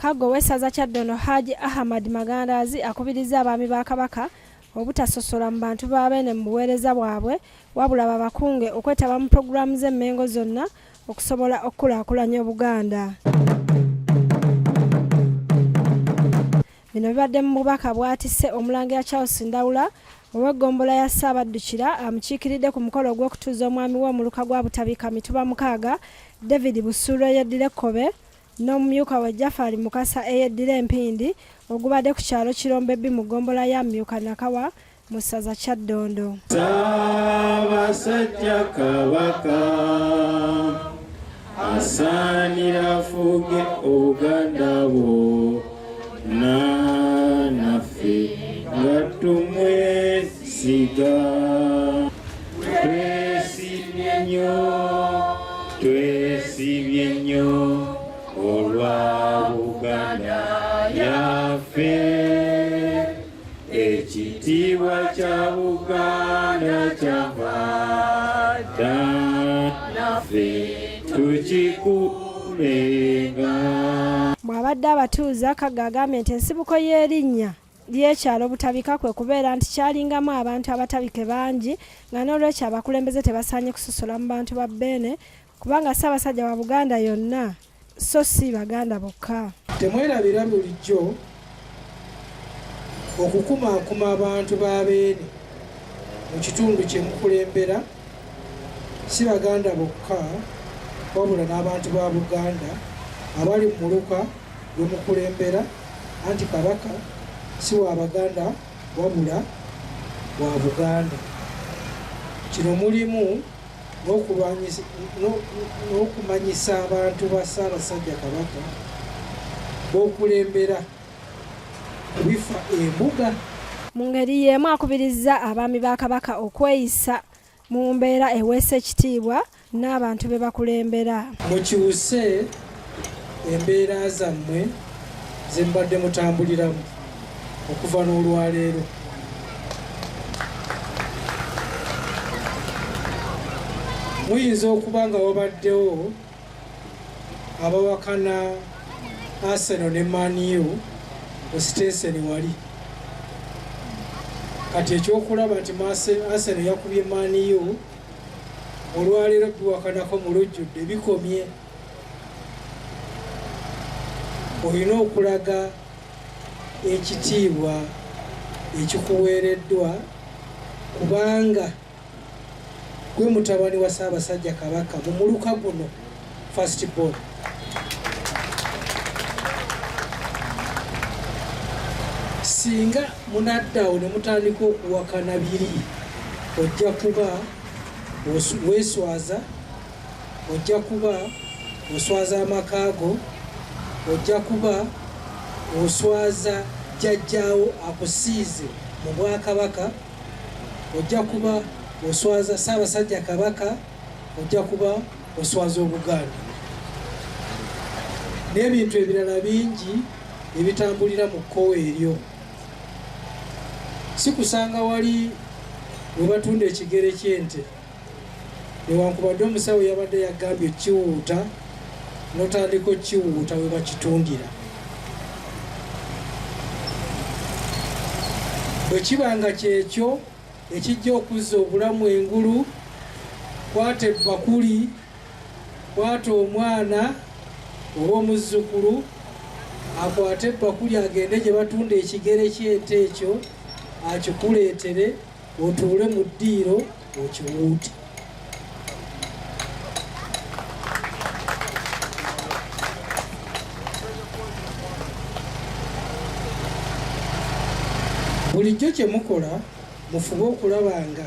Kaggo w'essaza Kyaddondo Haji Ahmad Magandazi akubiriza abaami ba Kabaka obutasosola mu bantu b'abeene mu buweereza bwabwe wabula babakunge okwetaba mu pulogulaamu z'emmengo zonna okusobola okukulaakulanya Obuganda. Bino bibadde mu bubaka bwatisse Omulangira Charles Ndawula ow'eggombola ya Ssaabajja amukiikiridde ku mukolo gw'okutuuza omwami w'omuluka gwa Butabika Mituba Mukaaga David Busuulwa eyeddira Ekkobe n'omumyuka we Jafari Mukasa eyeddira Empindi ogubadde ku kyalo Kirombe B mu ggombola ya Myuka Nakawa mu ssaza Kyaddondo. Ssaabajja Kabaka asaanira afuge Obuganda bwonna naffe nga tumwesiga. Twesibye nnyo olwa Buganda yaffe, ekitiibwa kya Buganda kyavaata naffe tukikuumenga. Bw'abadde abatuuza Kagga agambye nti ensibuko y'erinnya ly'ekyalo Butabika kwe kubeera nti kyalingamu abantu abatabike bangi nga n'olwekyo abakulembeze tebasaanye kusosola mu bantu ba Beene kubanga Ssaabasajja wa Buganda yonna so si Baganda bokka. Temwerabira bulijjo okukumaakuma abantu ba Beene mu kitundu kye mukulembera, si Baganda bokka wabula n'abantu ba Buganda abali mu muluka gwe mukulembera, anti Kabaka si wa Baganda wabula wa Buganda. Kino mulimu n'okumanyisa abantu ba Ssaabasajja Kabaka b'okulembera kubifa embuga. Mu ngeri y'emu akubiriza abaami ba Kabaka okweyisa mu mbeera eweesa ekitiibwa n'abantu be bakulembera. Mukyuse embeera zammwe ze mbadde mutambuliramu okuva n'olwaleero. Muyinza okuba nga wabaddewo abawakana Arsenal ne Man U mu siteeseni wali. Kati ekyokulaba nti Arsenal yakubye Man U, olwaleero biwakanako mu lujjudde bikomye. Olina okulaga ekitiibwa ekikuweereddwa kubanga gwe mutabani wa Ssaabasajja Kabaka mu muluka guno first born. Singa munaddawo ne mutandika okuwakana biri, ojja kuba weeswaza, ojja kuba oswaza amakaago, ojja kuba oswaza jjajjaawo akusiize mu Bwakabaka, ojja kuba oswaza Ssaabasajja Kabaka, ojja kuba oswaza Obuganda n'ebintu ebirala bingi ebitambulira mu kkowe eryo. Si kusanga wali we batunda ekigere ky'ente newankubadde omusawo yabadde yagambye kiwuuta n'otandika kiwuuta we bakitundira. Bwe kibanga kyekyo ekijja okuzza obulamu engulu, kwata ebbakuli, kwata omwana oba omuzzukulu akwate ebbakuli agende gye batunda ekigere ky'ente ekyo akikuleetere, otuule mu ddiiro okiwuute. Bulijjo kye mukola mufube okulaba nga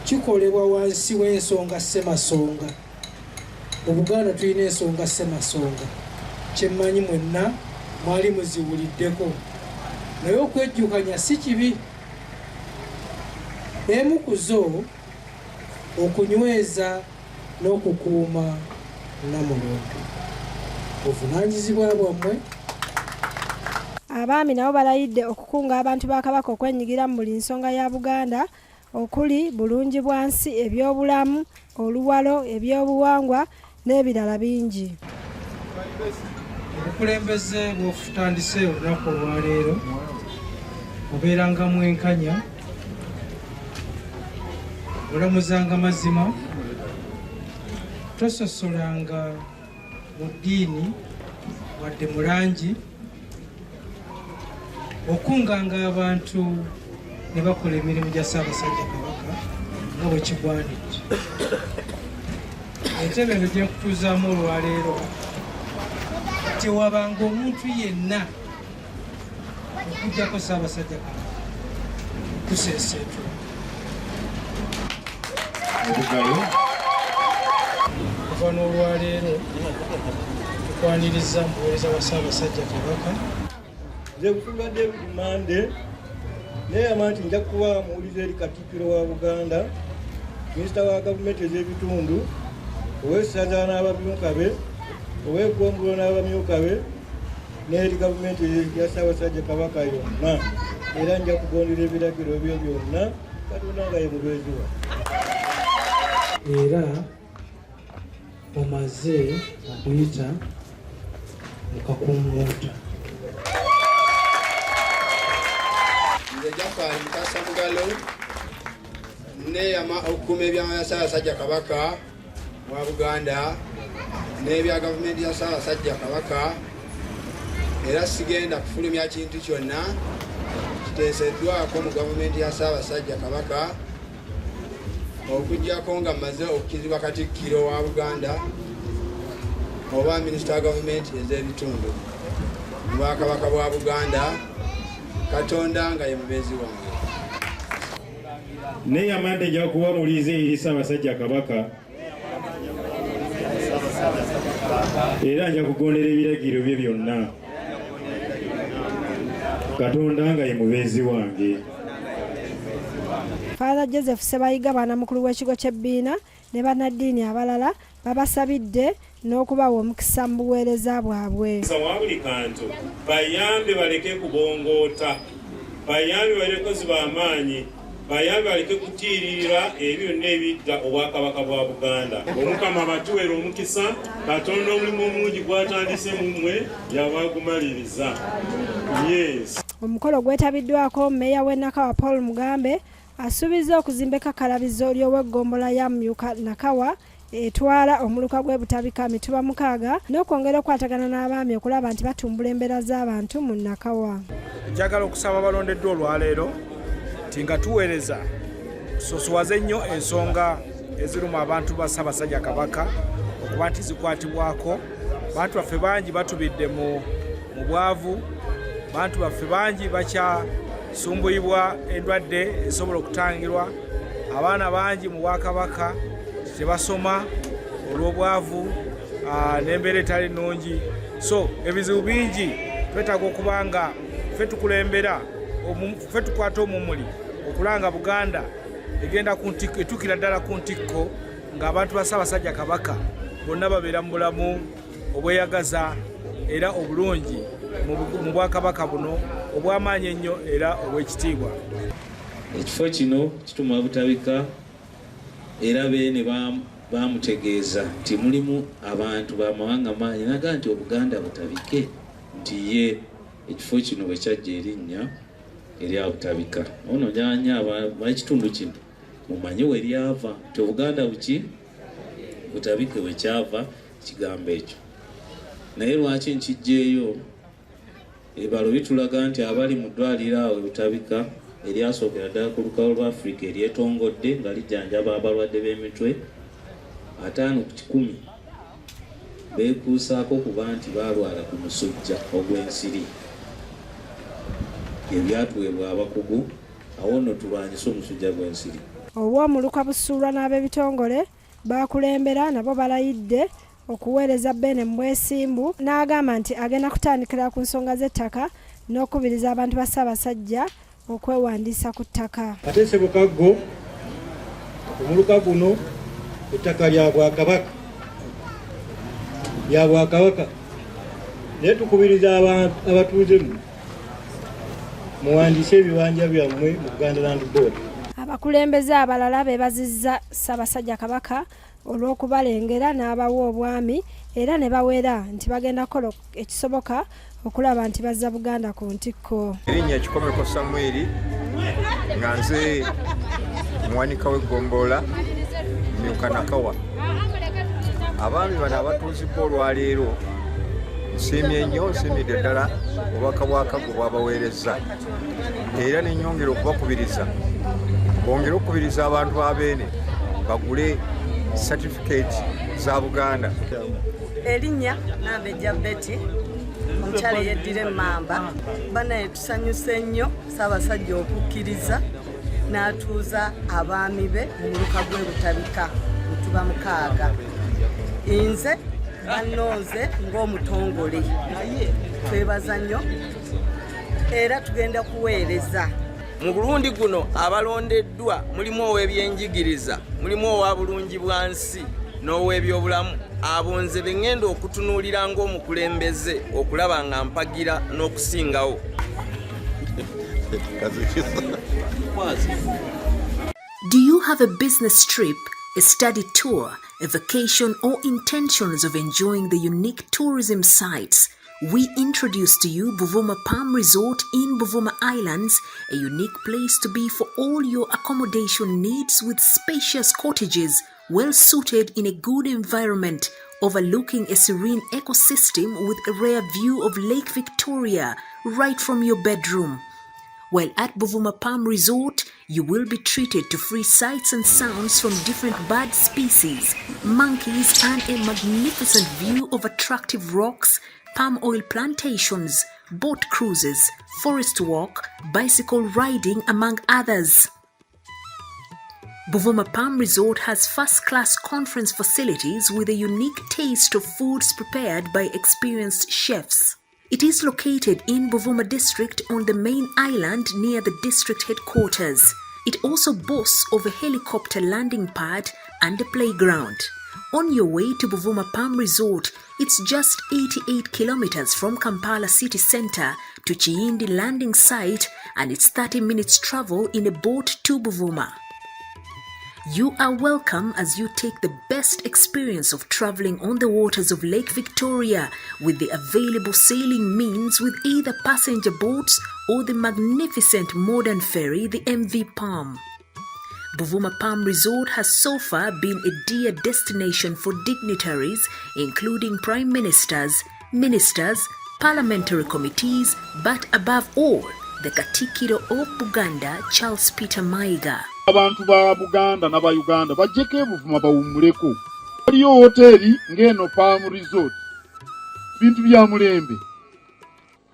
kikolebwa wansi w'ensonga ssemasonga. Mu Buganda tulina ensonga ssemasonga, kyemmanyi mwenna mwali muziwuliddeko, naye okwejjukanya si kibi. Emu ku zo okunyweza n'okukuuma Namulondo, obuvunaanyizibwa bwammwe. Abaami nabo balayidde okukunga abantu ba Kabaka okwenyigira mu buli nsonga ya Buganda okuli bulungi bwansi, ebyobulamu, oluwalo, ebyobuwangwa n'ebirala bingi. obukulembeze bw'otandise olunaku olwaleero obeeranga mwenkanya, olamuzanga mazima, tososolanga mu ddiini wadde mu langi, okunganga abantu ne bakola emirimu gya Ssaabasajja Kabaka nga bwe kigwanidde. Entebe eno gye nkutuuzaamu olwaleero tewabanga omuntu yenna okuggyako Ssaabasajja Kabaka kuseeseetula. Okuva n'olwaleero tukwaniriza mu buweereza bwa Ssaabasajja Kabaka. Nze Bufuga David Mande neeyama nti nja kuba muwulize eri Katikkiro wa Buganda, minisita wa gavumenti ez'ebitundu, ow'essaza n'abamyuka be, ow'eggombolola n'abamyuka be, n'eri gavumenti ya Ssaabasajja Kabaka yonna, era nja kugondera ebiragiro byo byonna, Katonda nga ye mubeezi wa. Era omaze okuyita mu kakunguuta. Nze Jafari Mukasa Mugalo neeyama okukuuma ebyama bya Ssaabasajja Kabaka wa Buganda n'ebya gavumenti ya Ssaabasajja Kabaka, era sigenda kufulumya kintu kyonna kiteeseddwako mu gavumenti ya Ssaabasajja Kabaka okuggyako nga mmaze okukirizibwa Katikkiro wa Buganda oba minisita wa gavumenti ez'ebitundu mu Bwakabaka bwa Buganda. Katonda nga ye mubeezi wange. Neeyama nti nja kuba mulize eri Ssaabasajja Kabaka era nja kugondera ebiragiro bye byonna. Katonda nga ye mubeezi wange. Father Joseph Ssebayiga banamukulu w'ekigo ky'ebbiina ne bannaddiini abalala babasabidde n'okubawa omukisa mu buweereza bwabwe. Wa buli kantu bayambe baleke kubongoota, bayambe baleke ziba amaanyi, bayambe baleke kutiirira ebyo byonna ebidda Obwakabaka bwa Buganda. Omukama batuweera omukisa, Katonda omulimu omungi gwatandise mu mmwe yabagumaliriza. Yes. Omukolo gwetabiddwako mmeeya w'e Nakawa Paul Mugambe asuubiza okuzimba ekkakalabizo ly'ow'eggombola ya Myuka Nakawa etwala omuluka gw'ebutabika mituba 6 n'okwongera okwatagana n'abaami okulaba nti batumbula embeera z'abantu mu Nakawa. Njagala okusaba abalondeddwa olwaleero nti nga tuweereza tusosowaze nnyo ensonga eziruma abantu ba Ssaabasajja Kabaka okuba nti zikwatibwako. Bantu baffe bangi batubidde mu bwavu, bantu baffe bangi bakyasumbuyibwa endwadde esobola okutangirwa, abaana bangi mu Bwakabaka tebasoma olw'obwavu n'embeera etali nnungi. So ebizibu bingi twetaaga okuba nga ffe tukulembera, ffe tukwata omumuli okulanga Buganda egenda etuukira ddala ku ntikko ng'abantu ba Ssaabasajja Kabaka bonna babeera mu bulamu obweyagaza era obulungi mu Bwakabaka buno obw'amaanyi ennyo era obw'ekitiibwa. Ekifo kino kituma butabika era beene bamutegeeza nti mulimu abantu b'amawanga mangi naga nti Obuganda butabike, nti ye ekifo kino bwe kyajja erinnya erya butabika. Ono gyanya abakitundu kino mumanyi we lyava nti Obuganda butabike we kyava kigambo ekyo. Naye lwaki nkijjeeyo? Ebalo bitulaga nti abali mu ddwaliro awo butabika eryasookera ddala ku lukalu lwa Afrika ery'etongodde nga lijjanjaba abalwadde b'emitwe 5 ku 100 beekuusaako kuba nti baalwala ku musujja ogw'ensiri. Ebyatuweebwa abakugu awo nno tulwanyise omusujja gw'ensiri. Obw'omuluka busuulwa n'ab'ebitongole bakulembera nabo balayidde okuweereza Bene Mbwesimbu n'agamba nti agenda kutandikira ku nsonga z'ettaka n'okubiriza abantu ba Ssaabasajja okwewandiisa ku ttaka. Ate Ssebukaggo omuluka guno ettaka lya Bwakabaka naye tukubiriza abatuuze muwandiise ebibanja byammwe mu Buganda Land Board. Abakulembeze abalala beebazizza Ssaabasajja Kabaka olw'okubalengera n'abawa obwami era ne bawera nti bagenda kukola ekisoboka okulaba nti bazza Buganda ku ntikko. Erinnya Kikomeko Samweri nga nze muwanika w'eggombolola Myukanakawa. Abaami bano abatuuzibwa olwaleero nsiimye nnyo, nsiimidde ddala obubaka bwa Kago bwabaweerezza era nenyongera okubakubiriza bongere okukubiriza abantu abeene bagule certificate za Buganda. Erinnya Ssaabajja Betty omukyala yeddira emmamba banaye tusanyuse nnyo Ssaabasajja okukkiriza n'atuuza abaami be mu muluka gwe Butabika mutuba 6. Nze bannonze ng'omutongole twebaza nnyo era tugenda kuweereza. Mu Burundi guno abalondeddwa mulimu ow'ebyenjigiriza, mulimu owa bulungi bwansi n'ow'ebyobulamu. Abo nze be ŋŋenda okutunuulira ng'omukulembeze okulaba nga mpagira n'okusingawo. Do you have a business trip, a study tour, a vacation, or intentions of enjoying the unique tourism sites? We introduce to you Buvuma Palm Resort in Buvuma Islands, a unique place to be for all your accommodation needs with spacious cottages, well suited in a good environment, overlooking a serene ecosystem with a rare view of Lake Victoria right from your bedroom. While at Buvuma Palm Resort, you will be treated to free sights and sounds from different bird species, monkeys, and a magnificent view of attractive rocks, palm oil plantations, boat cruises, forest walk, bicycle riding, among others. Buvuma Palm Resort has first-class conference facilities with a unique taste of foods prepared by experienced chefs. It is located in Buvuma district on the main island near the district headquarters. It also boasts of a helicopter landing pad and a playground. On your way to Buvuma Palm Resort, it's just 88 kilometers from Kampala city centre to Chiindi landing site, and it's 30 minutes travel in a boat to Buvuma. You are welcome as you take the best experience of traveling on the waters of Lake Victoria with the available sailing means with either passenger boats or the magnificent modern ferry, the MV Palm. Buvuma Palm Resort has so far been a dear destination for dignitaries, including prime ministers, ministers, parliamentary committees, but above all, the Katikiro of Buganda, Charles Peter Mayiga. Abantu ba Buganda na ba Uganda bajjeko Buvuma bawumuleko. Waliyo hoteli ng'eno Palm Resort. Bintu bya mulembe.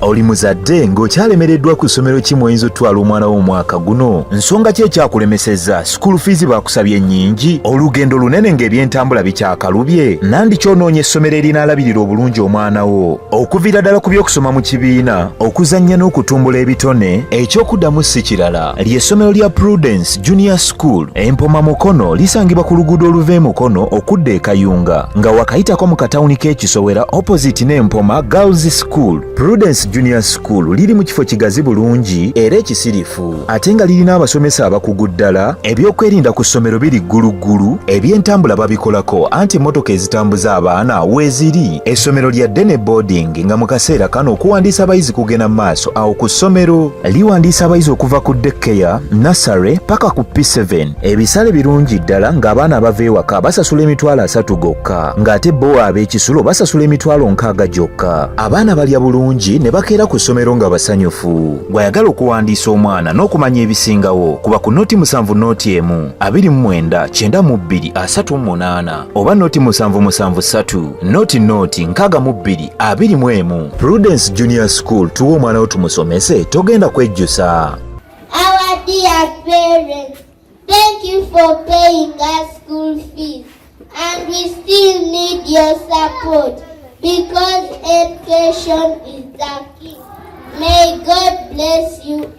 Oli muzadde ng'okyalemereddwa ku ssomero ki mw'oyinza otwala omwana w'omwaka guno? Nsonga ki ekyakulemesezza? School fees bakusabye nnyingi? Olugendo lunene ng'ebyentambula bikyakalubye? Nandi ky'onoonya essomero erinaalabirira obulungi omwana wo? Okuviira ddala ku by'okusoma mu kibiina, okuzannya n'okutumbula ebitone, eky'okuddamu si kirala. Ly'essomero lya Prudence Junior School, Empoma Mukono, lisangibwa ku luguudo oluva e Mukono okudda e Kayunga, nga wakayitako mu katawuni k'Ekisowera opposite n'Empoma Girls School. Prudence Junior School liri mu kifo kigazi bulungi era ekisirifu, ate nga lirina abasomesa abakugu ddala, ebyokwerinda ku ssomero biri gguluggulu, ebyentambula babikolako anti emmotoka ezitambuza abaana weeziri. Essomero lya Dene Boarding nga mu kaseera kano okuwandiisa abayizi kugenda mu maaso awo ku ssomero. Liwandiisa abayizi okuva ku daycare, nursery paka ku P7. Ebisale birungi ddala ng'abaana abava ewaka basasula emitwalo 3 gokka, ng'ate bo ab'ekisulo basasula emitwalo 6 gyokka. Abaana balya bulungi ne bakeera ku ssomero nga basanyufu. Bw'ayagala okuwandiisa omwana n'okumanya ebisingawo, kuba ku noti 7 noti 1 29 92 38 oba noti 773 noti 62 21. Prudence Junior School, tuwa omwana wo tumusomese, togenda kwejjusa. Our dear parents, thank you for paying us school fees, and we still need your support because education is the key. May God bless you